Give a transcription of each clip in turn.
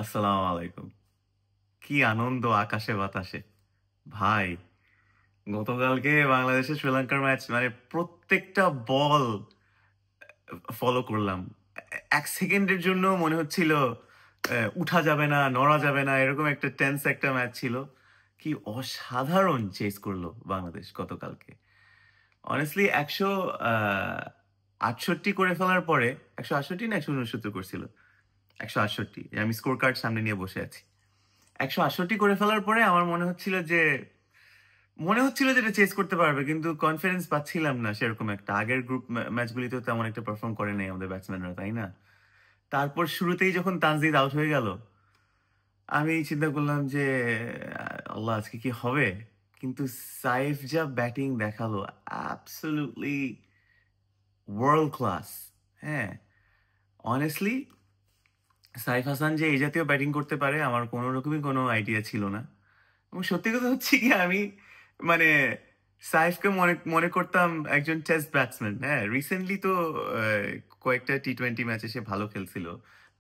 আসসালামু আলাইকুম। কি আনন্দ আকাশে বাতাসে। ভাই, গতকালকে বাংলাদেশের শ্রীলঙ্কার ম্যাচ মানে প্রত্যেকটা বল ফলো করলাম। ১ সেকেন্ডের জন্য মনে হচ্ছিল উঠা যাবে না, নড়া যাবে না। এরকম একটা টেন্স একটা ম্যাচ ছিল। কি অসাধারণ চেস করলো বাংলাদেশ গতকালকে। অনেস্টলি ১৬৮ করে ফেলার পরে ১৬৮ না ১৬৯ করছিল? ১৬৮। আমি স্কোর কার্ড সামনে নিয়ে বসে আছি। ১৬৮ করে ফেলার পরে আমার মনে হচ্ছিল যে এটা চেস করতে পারবে, কিন্তু কনফিডেন্স পাচ্ছিলাম না সেরকম একটা। আগের গ্রুপ ম্যাচগুলিতেও তেমন একটা পারফর্ম করে নাই আমাদের ব্যাটসম্যানরা, তাই না? তারপর শুরুতেই যখন তানজিদ আউট হয়ে গেল, আমি চিন্তা করলাম যে আল্লাহ, আজকে কি হবে? কিন্তু সাইফ যা ব্যাটিং দেখালো, অ্যাবসলিউটলি ওয়ার্ল্ড ক্লাস। হ্যাঁ, অনেস্টলি সাইফ হাসান যে এই জাতীয় ব্যাটিং করতে পারে আমার কোনো রকমই কোনো আইডিয়া ছিল না। এবং সত্যি কথা হচ্ছে কি, আমি মানে সাইফকে মনে মনে করতাম একজন টেস্ট ব্যাটসম্যান। হ্যাঁ, রিসেন্টলি তো কয়েকটা টি-20 ম্যাচে সে ভালো খেলছিল।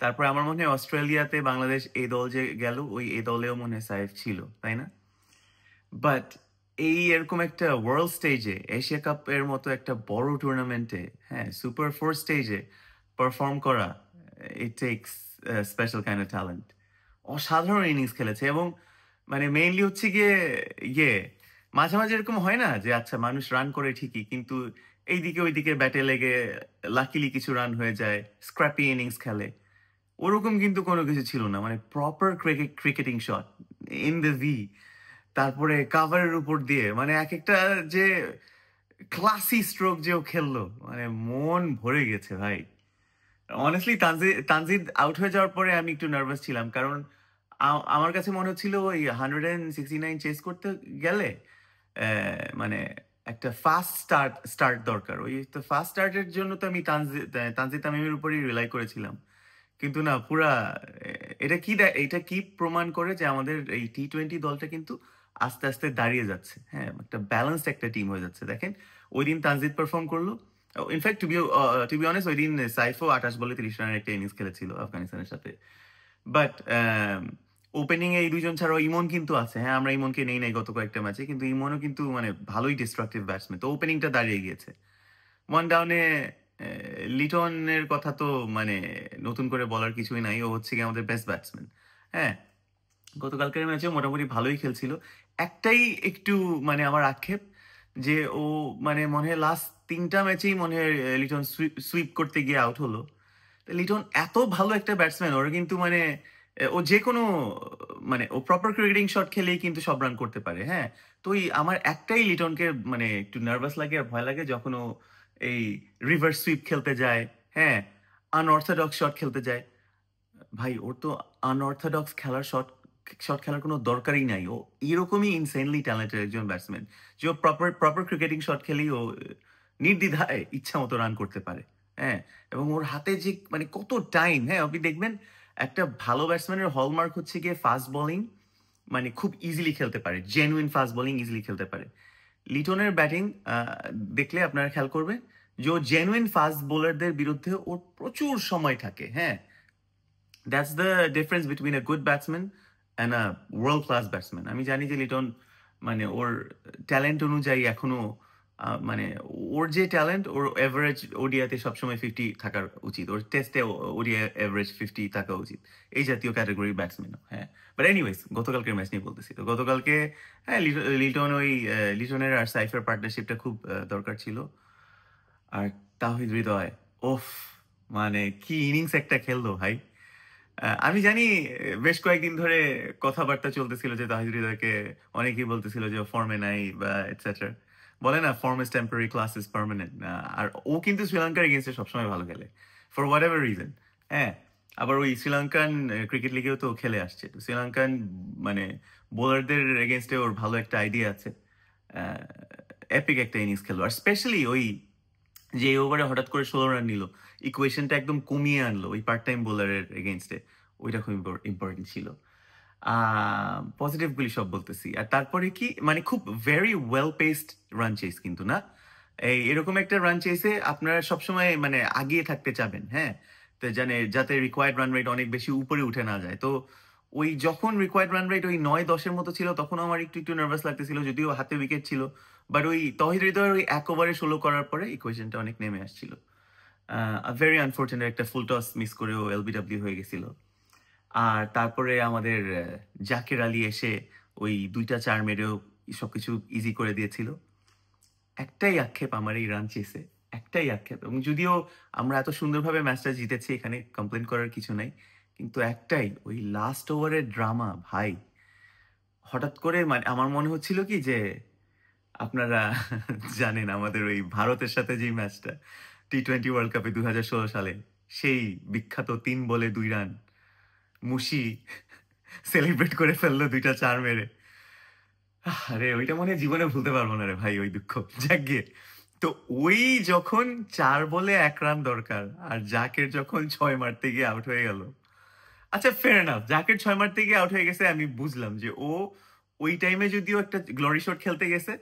তারপর আমার মনে হয় অস্ট্রেলিয়াতে বাংলাদেশ এই দল যে গেল, ওই এই দলেও মনে হয় সাইফ ছিল, তাই না? বাট এরকম একটা ওয়ার্ল্ড স্টেজে, এশিয়া কাপের মতো একটা বড় টুর্নামেন্টে, হ্যাঁ, সুপার ফোর স্টেজে পারফর্ম করা, ইট tax special kind of talent. অসাধারণ ইনিংস খেলেছে। এবং মানে মেইনলি হচ্ছে গিয়ে ইয়ে মাঝে মাঝে এরকম হয় না যে আচ্ছা মানুষ রান করে ঠিকই, কিন্তু এইদিকে ওইদিকে ব্যাটে লেগে লাকিলি কিছু রান হয়ে যায়, স্ক্র্যাপি ইনিংস খেলে। ওরকম কিন্তু কোনো কিছু ছিল না। মানে proper cricketing shot in the V, তারপরে কাভারের উপর দিয়ে, মানে এক একটা যে ক্লাসি স্ট্রোক যে ও খেললো, মানে মন ভরে গেছে ভাই। অনেস্টলি তানজিদ আউট হয়ে যাওয়ার পরে আমি একটু নার্ভাস ছিলাম, কারণ আমার কাছে মনে হচ্ছিল ওই 169 চেস করতে গেলে মানে একটা ফাস্ট স্টার্ট দরকার। ওই তো ফাস্ট স্টার্টের জন্য তো আমি তানজিদ তামিমের উপরই রিলাই করেছিলাম। কিন্তু না, পুরা এটা কি প্রমাণ করে যে আমাদের এই টি-20 দলটা কিন্তু আস্তে আস্তে দাঁড়িয়ে যাচ্ছে। হ্যাঁ, একটা ব্যালেন্সড একটা টিম হয়ে যাচ্ছে। দেখেন, ওই দিন তানজিদ পারফর্ম করলো। ইনফ্যাক্ট টু বি অনেস্ট, ওই দিন সাইফও ২৮ বলে ৩০ রানের একটা ইনিংস খেলেছিল আফগানিস্তানের সাথে। বাট ওপেনিং এ এই দুইজন ছাড়াও ইমন কিন্তু আছে। হ্যাঁ, আমরা ইমনকে নেই নাই গত কয়েকটা ম্যাচে, কিন্তু ইমনও কিন্তু মানে ভালোই ডিস্ট্রাকটিভ ব্যাটসম্যান। তো ওপেনিংটা দাঁড়িয়ে গিয়েছে। ওয়ান ডাউনে লিটনের কথা তো মানে নতুন করে বলার কিছুই নাই। ও হচ্ছে গিয়ে আমাদের বেস্ট ব্যাটসম্যান। হ্যাঁ, গতকালকের ম্যাচেও মোটামুটি ভালোই খেলছিল। একটাই একটু মানে আমার আক্ষেপ, যে ও মানে মনে হয় লাস্ট ৩ টা ম্যাচেই মনে হয় লিটন সুইপ করতে গিয়ে আউট হলো। তো লিটন এত ভালো একটা ব্যাটসম্যান, ওর কিন্তু মানে ও যেকোনো মানে ও প্রপার ক্রিকেটিং শট খেলেই কিন্তু সব রান করতে পারে। হ্যাঁ? তো আমার একটাই লিটনকে মানে একটু নার্ভাস লাগে আর ভয় লাগে যখন ও এই রিভার্স সুইপ খেলতে যায়, হ্যাঁ? আনঅর্থোডক্স শট খেলতে যায়। ভাই, ওর তো আনঅর্থোডক্স খেলার শট খেলার কোনো দরকারই নাই। ও এরকমই ইনসেনলি ট্যালেন্টেড একজন ব্যাটসম্যান, যে ও প্রপার ক্রিকেটিং শট খেলেই ও নির্দ্বিধায় ইচ্ছামতো রান করতে পারে। হ্যাঁ? এবং ওর হাতে যে মানে কত টাইম, হ্যাঁ, আপনি দেখবেন একটা ভালো ব্যাটসম্যানের হলমার্ক হচ্ছে গিয়ে ফাস্ট বোলিং, মানে খুব ইজিলি খেলতে পারে। জেনুইন ফাস্ট বোলিং ইজিলি খেলতে পারে। লিটনের ব্যাটিং দেখলে আপনারা খেয়াল করবেন যে ও জেনুইন ফাস্ট বোলারদের বিরুদ্ধে ওর প্রচুর সময় থাকে। হ্যাঁ, that's the difference between a good batsman and a world class batsman. আমি জানি যে লিটন মানে ওর ট্যালেন্ট অনুযায়ী এখনো মানে ওর যে ট্যালেন্ট, ওর এভারেজ ওডিআতে সবসময় 50 থাকার উচিত। ওর টেস্টে ওডিআই এভারেজ 50 থাকা উচিত। এই জাতীয় ক্যাটাগরির ব্যাটসম্যান। হ্যাঁ, বাট এনিওয়েজ গতকালকের ম্যাচ নিয়ে বলতেছি। তো গতকালকে হ্যাঁ, লিটনের আর সাইফের পার্টনারশিপটা খুব দরকার ছিল। আর তাহিদ হৃদয়, ওফ, মানে কি ইনিংস একটা খেললো ভাই। আমি জানি বেশ কয়েকদিন ধরে কথাবার্তা চলতেছিল যে তাহিদ হৃদয়কে অনেকেই বলতেছিল যে ফর্মে নাই বা এটসেট্রা। বলে না, form is temporary, class is permanent. আর ও কিন্তু শ্রীলঙ্কার এগেনস্টে সবসময় ভালো খেলে, ফর হোয়াট এভার রিজন। হ্যাঁ, আবার ওই শ্রীলঙ্কান ক্রিকেট লিগেও তো ও খেলে আসছে। তো শ্রীলঙ্কান মানে বোলারদের এগেনস্টে ওর ভালো একটা আইডিয়া আছে। এপিক একটা ইনিংস খেলো। আর স্পেশালি ওই যে ওভারে হঠাৎ করে 16 রান নিল, ইকুয়েশনটা একদম কমিয়ে আনলো ওই পার্ট টাইম বোলারের এগেনস্টে। ওইটা খুব ইম্পর্টেন্ট ছিল। পজিটিভ গুলি সব বলতেছি। আর তারপরে কি মানে খুব very well paced run chase কিন্তু না। এরকম একটা রান চেসে আপনারা সবসময় মানে আগিয়ে থাকতে চাবেন। হ্যাঁ, যাতে রিকোয়ার্ড রান রেট অনেক বেশি উপরে উঠে না যায়। তো ওই যখন রিকোয়ার্ড রান রেট ওই ৯-১০ মতো ছিল তখন আমার একটু নার্ভাস লাগতেছিল, যদিও হাতে উইকেট ছিল। বাট ওই তৌহিদ হৃদয়ের ওই ১ ওভারে ১৬ করার পরে ইকুয়েশনটা অনেক নেমে আসছিল। ভেরি আনফরচুনেট, একটা ফুল টস মিস করেও এলবিডব্লিউ হয়ে গেছিল। আর তারপরে আমাদের জাকের আলী এসে ওই ২টা ৪ মেরেও সবকিছু ইজি করে দিয়েছিল। একটাই আক্ষেপ আমার এই রান চেসে, একটাই আক্ষেপ। এবং যদিও আমরা এত সুন্দরভাবে ম্যাচটা জিতেছি, এখানে কমপ্লেন করার কিছু নাই, কিন্তু একটাই ওই লাস্ট ওভারের ড্রামা ভাই। হঠাৎ করে মানে আমার মনে হচ্ছিল কি যে আপনারা জানেন আমাদের ওই ভারতের সাথে যে ম্যাচটা টি-20 ওয়ার্ল্ড কাপে ২০১৬ সালে, সেই বিখ্যাত ৩ বলে ২ রান মুশি সেলিব্রেট করে ফেললো ২টা ৪ মেরে। আরে ওইটা মনে হয় জীবনে ভুলতে পারবো না রে ভাই, ওই দুঃখ। যাক গিয়ে, তো ওই যখন ৪ বলে ১ রান দরকার আর জাকের যখন ৬ মারতে গিয়ে আউট হয়ে গেল। আচ্ছা ফেয়ার এনাফ, জাকের ৬ মারতে গিয়ে আউট হয়ে গেছে, আমি বুঝলাম যে ও ওই টাইমে যদিও একটা গ্লোরি শট খেলতে গেছে,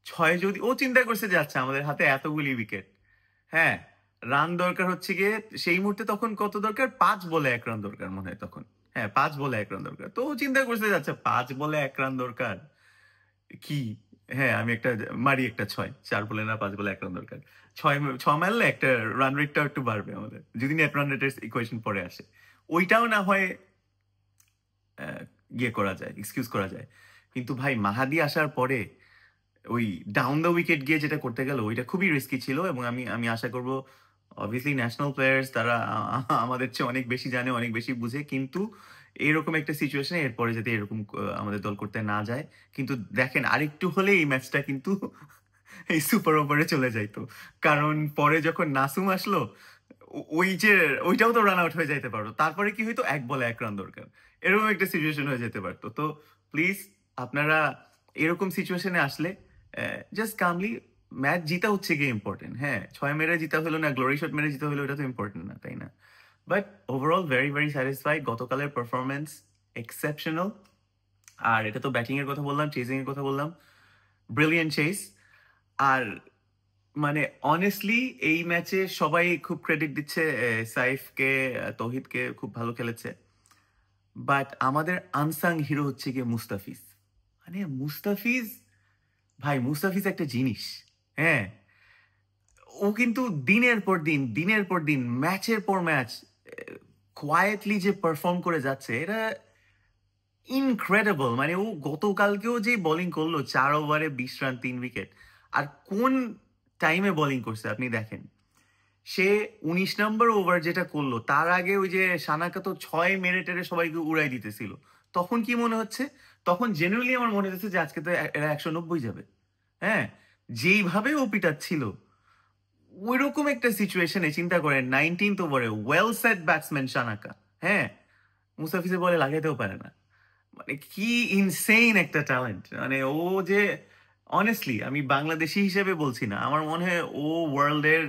৬ যদি ও চিন্তা করছে যে আচ্ছা আমাদের হাতে এতগুলি উইকেট, হ্যাঁ রান দরকার হচ্ছে গিয়ে সেই মুহূর্তে তখন কত দরকার, ৫ বলে ১ রান দরকার মনে হয় তখন। হ্যাঁ ৫ বলে ১ রান দরকার। তো ও চিন্তা করছে যে আচ্ছা ৫ বলে ১ রান দরকার কি, হ্যাঁ আমি একটা মারি একটা ৬, ৪ বলে না ৫ বলে ১ রান দরকার। ৬ মারলে একটা রান রেটটাও একটু বাড়বে আমাদের, যদি নেট রান রেটের ইকুয়েশন পরে আসে। ওইটাও না হয় ইয়ে করা যায়, এক্সকিউজ করা যায়। কিন্তু ভাই মাহাদি আসার পরে ওই ডাউন দ্য উইকেট গিয়ে যেটা করতে গেল ওইটা খুবই রিস্কি ছিল। এবং আমি আমি আশা করব অবভিয়াসলি ন্যাশনাল প্লেয়ার্স তারা আমাদের চেয়ে অনেক বেশি জানে, অনেক বেশি বুঝে, কিন্তু এরকম একটা সিচুয়েশনে এরপরে যাতে এরকম আমাদের দল করতে না যায়। কিন্তু দেখেন আরেকটু হলে এই ম্যাচটা কিন্তু এই সুপার ওভারে চলে যাইতো, কারণ পরে যখন নাসুম আসলো ওই যে ওইটাও তো রান আউট হয়ে যাইতে পারতো। তারপরে কি হইতো, ১ বলে ১ রান দরকার, এরকম একটা সিচুয়েশন হয়ে যেতে পারতো। তো প্লিজ আপনারা এরকম সিচুয়েশনে আসলে জাস্ট কামলি, ম্যাচ জিতা হচ্ছে গিয়ে ইম্পর্টেন্ট। হ্যাঁ ৬ মেরে জিতা হলো না, গ্লোরি শট মেরে জিতা হলো, এটা তো ইম্পর্টেন্ট না, তাই না? But overall very satisfied. গতকালের পারফরমেন্স এক্সেপশনাল। আর এটা তো ব্যাটিং এর কথা বললাম, চেজিং এর কথা বললাম, ব্রিলিয়েন্ট চেস। আর মানে অনেস্টলি এই ম্যাচে সবাই খুব ক্রেডিট দিচ্ছে সাইফকে, তৌহিদকে, খুব ভালো খেলেছে। বাট আমাদের আনসাং হিরো হচ্ছে গিয়ে মুস্তাফিজ। মানে মুস্তাফিজ ভাই, মুস্তাফিজ একটা জিনিস। হ্যাঁ ও কিন্তু দিনের পর দিন ম্যাচের পর ম্যাচ কোয়াইটলি যে পারফর্ম করে যাচ্ছে, এটা ইনক্রেডিবল। মানে ও গতকালকেও যে বোলিং করলো ৪ ওভারে ২০ রান ৩ উইকেট, আর কোন টাইমে বোলিং করছে আপনি দেখেন। সে ১৯ নম্বর ওভার যেটা করলো তার আগে ওই যে সানাকা তো ৬ মেরে টেরে সবাইকে উড়াই দিতেছিল। তখন কি মনে হচ্ছে, তখন জেনুইনলি আমার মনে হচ্ছে যে আজকে তো এরা ১৯০ যাবে। হ্যাঁ যেইভাবে ও পিটাচ্ছিল, ওইরকম একটা সিচুয়েশনে চিন্তা করেন 19th ওভারে ওয়েল সেট ব্যাটসম্যান সানাকা, হ্যাঁ মুস্তাফিজের বলে লাগাইতেও পারে না। মানে কি ইনসেইন একটা ট্যালেন্ট। মানে ও যে অনেস্টলি আমি বাংলাদেশি হিসেবে বলছি না, আমার মনে হয় ও ওয়ার্ল্ডের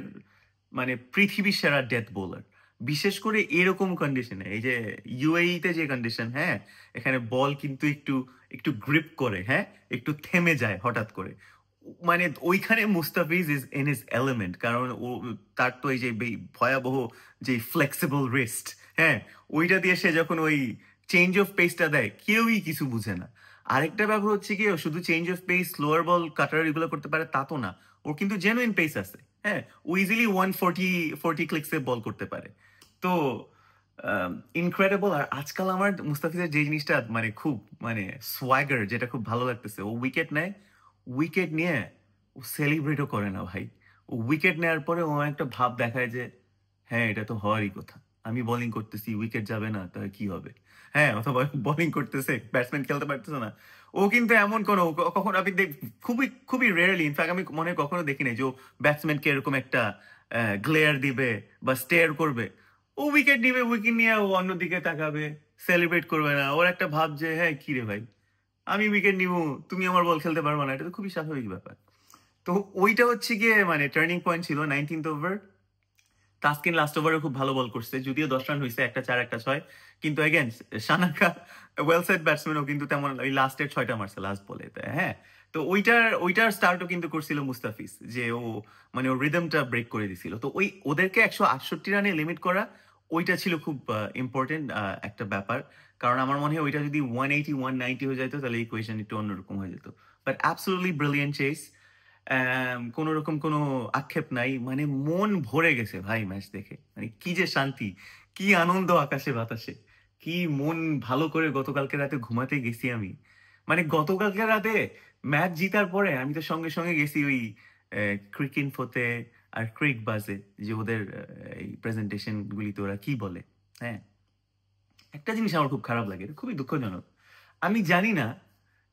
মানে পৃথিবীর সেরা ডেথ বোলার। বিশেষ করে এরকম কন্ডিশনে, এই যে ইউএই তে যে কন্ডিশন, হ্যাঁ এখানে বল কিন্তু একটু একটু গ্রিপ করে, হ্যাঁ একটু থেমে যায় হঠাৎ করে, মানে ওইখানে Mustafiz is in his element. কারণ ও তার তো এই যে ভয়াবহ যে ফ্লেক্সিবল রিস্ট, হ্যাঁ ওইটা দিয়ে সে যখন ওই চেঞ্জ অফ পেসটা দেয় কেউই কিছু বুঝে না। আরেকটা ব্যাপার হচ্ছে কি, ও শুধু change of pace, slower ball, cutter এগুলো করতে পারে তা তো না, ওর কিন্তু জেনুইন পেস আছে। হ্যাঁ ও ইজিলি 140 ক্লিক্সে বল করতে পারে। তো ইনক্রেডিবল। আর আজকাল আমার মুস্তাফিজের যে জিনিসটা মানে খুব মানে সোয়াগার, যেটা খুব ভালো লাগতেছে, ও উইকেট নেয়, উইকেট নিয়ে ও সেলিব্রেটও করে না ভাই। ও উইকেট নেওয়ার পরে ও একটা ভাব দেখায় যে হ্যাঁ এটা তো হওয়ারই কথা, আমি বোলিং করতেছি, উইকেট যাবে না তাহলে কি হবে। হ্যাঁ অথবা বোলিং করতেছে, ব্যাটসম্যান খেলতে পারতেছে না, ও কিন্তু এমন কোনো কখনো আপনি খুবই খুবই রেয়ারলি, ইনফ্যাক্ট আমি মনে হয় কখনো দেখি নাই যে ও ব্যাটসম্যানকে এরকম একটা গ্লেয়ার দিবে বা স্টেয়ার করবে। ও উইকেট নিবে, উইকেট নিয়ে ও অন্যদিকে তাকাবে, সেলিব্রেট করবে না। ওর একটা ভাব যে হ্যাঁ কি রে ভাই, আমি উইকেট নিব, তুমি আমার বল খেলতে পারবো না, এটা তো খুবই স্বাভাবিক ব্যাপার। তো ওইটা হচ্ছে গিয়ে মানে টার্নিং পয়েন্ট ছিল 19th ওভার। তাসকিন লাস্ট ওভারে খুব ভালো বল করছে, যদিও ১০ রান হয়েছে, একটা ৪ একটা ৬। কিন্তু এগেন সানাকা ওয়েল সেট ব্যাটসম্যানও কিন্তু তেমন ওই লাস্টের ৬টা মারছে লাস্ট বলে। হ্যাঁ তো ওইটার স্টার্টও কিন্তু করছিল মুস্তাফিজ, যে ও মানে ওর রিদমটা ব্রেক করে দিছিল। তো ওই ওদেরকে ১৬৮ রানে লিমিট করা ওইটা ছিল খুব ইম্পর্টেন্ট একটা ব্যাপার। কারণ আমার মনে হয় ওইটা যদি 180, 190 হয়ে যাইত তাহলে ইকুয়েশন একটু অন্যরকম হয়ে যেত। But absolutely brilliant chess. কোন রকম কোনো আক্ষেপ নাই। মানে মন ভরে গেছে ভাই ম্যাচ দেখে। মানে কি যে শান্তি, কি আনন্দ আকাশে বাতাসে। কি মন ভালো করে গতকালকে রাতে ঘুমাতে গেছি আমি। মানে গতকালকে রাতে ম্যাচ জিতার পরে আমি তো সঙ্গে, সঙ্গে গেছি ওই ক্রিকইনফোতে আর ক্রিক বাজে যে ওদের এই প্রেজেন্টেশন গুলিতে ওরা কি বলে। হ্যাঁ? একটা জিনিস আমার খুব খারাপ লাগে। এটা খুবই দুঃখজনক। আমি জানি না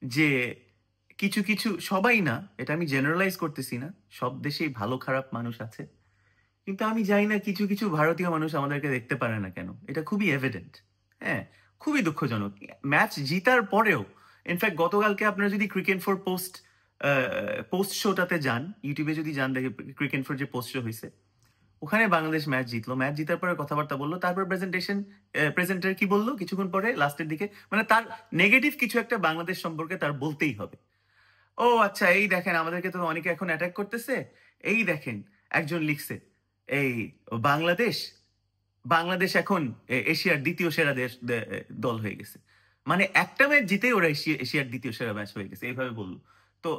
যে কিছু, কিছু সবাই না, এটা আমি জেনারালাইজ করতেছি না। সব দেশেই ভালো খারাপ মানুষ আছে। কিন্তু আমি জানি না কিছু, কিছু ভারতীয় মানুষ আমাদেরকে দেখতে পারে না কেন? এটা খুবই এভিডেন্ট। হ্যাঁ? খুবই দুঃখজনক। ম্যাচ জিতার পরেও ইনফেক্ট গতকালকে আপনারা যদি ক্রিকেট ফর পোস্ট শোটাতে যান, YouTube এ যদি যান দেখে ক্রিকেট ফর যে পোস্ট শো হইছে, ওখানে বাংলাদেশ ম্যাচ জিতলো। ম্যাচ জিতার পরে কথাবার্তা বলল। তারপর প্রেজেন্টার কি বলল কিছুক্ষণ পরে লাস্টের দিকে? মানে তার নেগেটিভ কিছু একটা বাংলাদেশ সম্পর্কে তার বলতেই হবে। ও আচ্ছা এই দেখেন আমাদেরকে তো অনেকে এখন অ্যাটাক করতেছে। এই দেখেন একজন লিখছে, এই বাংলাদেশ, বাংলাদেশ এখন এশিয়ার ২য় সেরা দল হয়ে গেছে। মানে একটা ম্যাচ জিতেই ওরা এশিয়ার ২য় সেরা ম্যাচ হয়ে গেছে। এইভাবে বলল। তো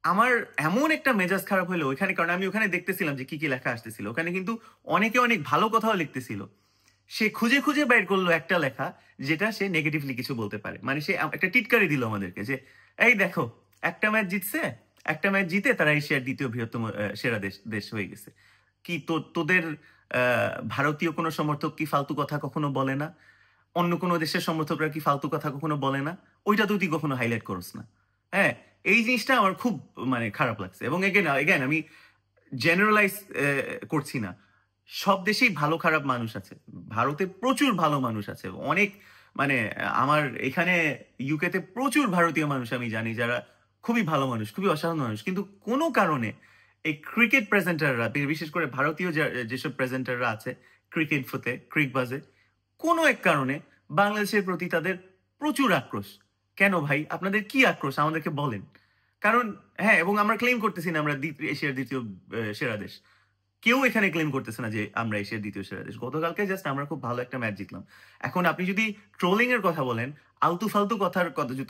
আমার এমন একটা মেজাজ খারাপ হইলো ওইখানে, কারণ আমি ওখানে দেখতেছিলাম যে কি, কি লেখা আসতেছিল। ওখানে কিন্তু অনেকে অনেক ভালো কথাও লিখতেছিল। সে খুঁজে, খুঁজে বের করলো একটা লেখা যেটা সে নেগেটিভলি কিছু বলতে পারে। মানে সে একটা টিটকারি দিল আমাদেরকে যে, "এই দেখো একটা ম্যাচ জিতছে, একটা ম্যাচ জিতে তারা এশিয়ার ২য় বৃহত্তম সেরা দেশ হয়ে গেছে। কি তোদের আ ভারতীয় কোনো সমর্থক কি ফালতু কথা কখনো বলে না? অন্য কোনো দেশের সমর্থকরা কি ফালতু কথা কখনো বলে না? ওইটা তো তুই কখনো হাইলাইট করস না।" হ্যাঁ? এই জিনিসটা আমার খুব মানে খারাপ লাগছে। এবং এগেইন আমি জেনারালাইজ করছি না। সব দেশেই ভালো খারাপ মানুষ আছে। ভারতে প্রচুর ভালো মানুষ আছে। অনেক মানে আমার এখানে ইউকেতে প্রচুর ভারতীয় মানুষ আমি জানি যারা খুবই ভালো মানুষ, খুবই অসাধারণ মানুষ। কিন্তু কোনো কারণে এই ক্রিকেট প্রেজেন্টাররা বিশেষ করে ভারতীয় যেসব প্রেজেন্টাররা আছে ক্রিকেট ফোতে, ক্রিকবাজে, কোনো এক কারণে বাংলাদেশের প্রতি তাদের প্রচুর আক্রোশ। কেন ভাই? আপনাদের কি আক্রোশ? আমাদেরকে বলেন। কারণ হ্যাঁ, এবং আমরা ক্লেইম করতেছি না আমরা এশিয়ার ২য় সেরা দেশ। কেউ এখানে ক্লেম করতেছে না যে আমরা এশিয়ার ২য় সেরা দেশ। গতকালকে জাস্ট আমরা খুব ভালো একটা ম্যাচ জিতলাম। এখন আপনি যদি ট্রোলিং এর কথা বলেন, আলতু-ফালতু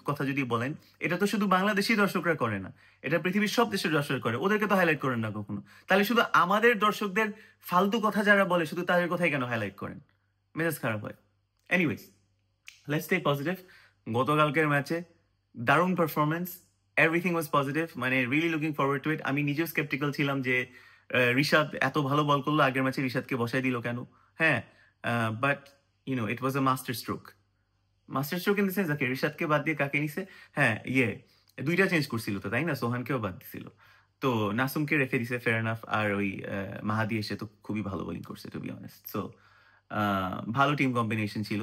কথা যদি বলেন, এটা তো শুধু বাংলাদেশী দর্শকরা করে না। এটা পৃথিবীর সব দেশের দর্শক করে। ওদেরকে তো হাইলাইট করেন না কখনো। তাহলে শুধু আমাদের দর্শকদের ফালতু কথা যারা বলে শুধু তাদের কথাই কেন হাইলাইট করেন? মেজাজ খারাপ হয়। Anyways, let's stay positive. গতকালকের ম্যাচে দারুণ পারফরম্যান্স। Everything was positive. মানে রিয়েলি লুকিং ফরওয়ার্ড টু ইট। আমি নিজেও স্কেপটিক্যাল ছিলাম যে রিশাদ এত ভালো বল করলো, আগের ম্যাচে রিশাদকে বসাই দিল কেন? হ্যাঁ, but it was a master stroke. Master stroke in the sense okay রিশাদকে বাদ দিয়ে কাকে নিছে? হ্যাঁ, ২টা চেঞ্জ করছিল তো, তাই না? সোহানকেও বাদ দিছিল। তো নাসুমকে রেখে দিছে, ফেয়ার এনাফ। আর ওই মাহাদি এসে তো খুবই ভালো বোলিং করছে টু বি অনেস্ট। সো ভালো টিম কম্বিনেশন ছিল।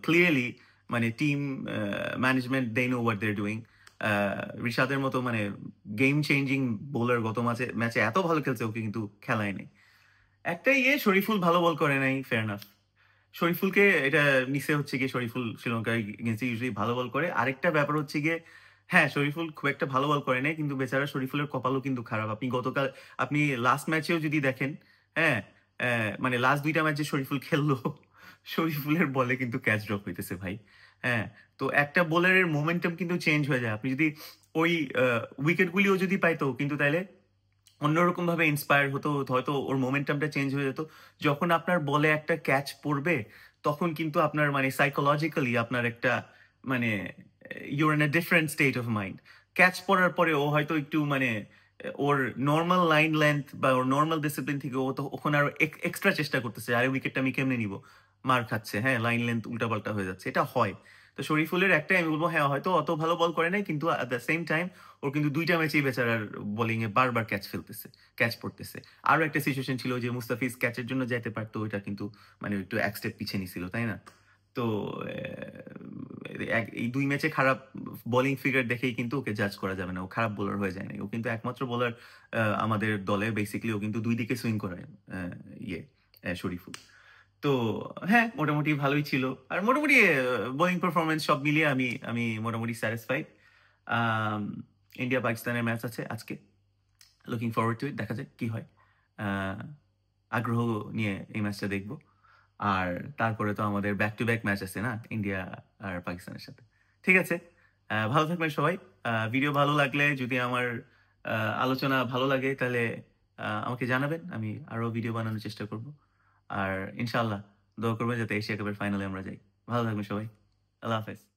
ক্লিয়ারলি মানে team management they know what they are doing. রিশাদের মতো মানে গেম চেঞ্জিং বোলার গত ম্যাচে এত ভালো খেলছে, ওকে কিন্তু খেলায় নেই। একটা শরীফুল ভালো বল করে নাই, ফেয়ার এনাফ। শরীফুলকে এটা নিচে হচ্ছে গিয়ে শরীফুল শ্রীলঙ্কার এগেইনস্টে ইউজুয়ালি ভালো বল করে। আরেকটা ব্যাপার হচ্ছে গিয়ে হ্যাঁ, শরীফুল খুব একটা ভালো বল করে নাই, কিন্তু বেচারা শরীফুলের কপালও কিন্তু খারাপ। আপনি লাস্ট ম্যাচেও যদি দেখেন, হ্যাঁ, মানে লাস্ট ২টা ম্যাচে শরীফুল খেললো, শরীফুলের বলে কিন্তু ক্যাচ ড্রপ হইতেছে ভাই। হ্যাঁ, তো একটা বোলারের মোমেন্টাম কিন্তু চেঞ্জ হয়ে যায়। আপনি যদি ওই উইকেটগুলিও যদি পাইতো কিন্তু তাইলে অন্যরকম ভাবে ইন্সপায়ার হতো, হয়তো ওর মোমেন্টামটা চেঞ্জ হয়ে যেত। যখন আপনার বলে একটা ক্যাচ পড়বে তখন কিন্তু আপনার মানে সাইকোলজিক্যালি আপনার একটা মানে your in a different state of mind. Catch পড়ার পরে ও হয়তো একটু মানে ওর নর্মাল লাইন লেন্থ বা ওর নর্মাল ডিসিপ্লিন থেকে ও তো ওখানে আরো এক্সট্রা চেষ্টা করতেছে, আরে উইকেটটা আমি কেমনে নিব, মার খাচ্ছে, হ্যাঁ, লাইন লেন্থ উল্টাপাল্টা হয়ে যাচ্ছে, এটা হয়। তো শরীফুলের একটাই আমি বলবো, হ্যাঁ হয়তো অত ভালো বল করে নাই, কিন্তু অ্যাট দ্য সেম টাইম ওর কিন্তু ২টা ম্যাচেই বেচারার বোলিং এ বারবার ক্যাচ পড়তেছে। আরো একটা সিচুয়েশন ছিল যে মুস্তাফিজ ক্যাচের জন্য যাইতে পারতো, ওইটা কিন্তু মানে একটু এক স্টেপ পিছিয়ে নিছিল, তাই না? তো এই ২ ম্যাচে খারাপ বোলিং ফিগার দেখেই কিন্তু ওকে জাজ করা যাবে না। ও খারাপ বোলার হয়ে যায় নাই। ও কিন্তু একমাত্র বোলার আমাদের দলে বেসিক্যালি ও কিন্তু ২ দিকে সুইং করায় শরীফুল। তো হ্যাঁ, মোটামুটি ভালোই ছিল। আর মোটামুটি বোলিং পারফরম্যান্স সব মিলিয়ে আমি মোটামুটি স্যাটিসফাইড। আম ইন্ডিয়া পাকিস্তানের ম্যাচ আছে আজকে। লুকিং ফরওয়ার্ড টু ইট। দেখা যাক কি হয়। আ আগ্রহ নিয়ে এই ম্যাচটা দেখব। আর তারপরে তো আমাদের ব্যাক টু ব্যাক ম্যাচ আছে না ইন্ডিয়া আর পাকিস্তানের সাথে। ঠিক আছে? ভালো থাকবেন সবাই। ভিডিও ভালো লাগলে যদি আমার আলোচনা ভালো লাগে তাহলে আমাকে জানাবেন। আমি আরো ভিডিও বানানোর চেষ্টা করব। আর ইনশাআল্লাহ দোয়া করবেন যাতে এশিয়া কাপের ফাইনালে আমরা যাই। ভালো থাকবেন সবাই। আল্লাহ হাফেজ।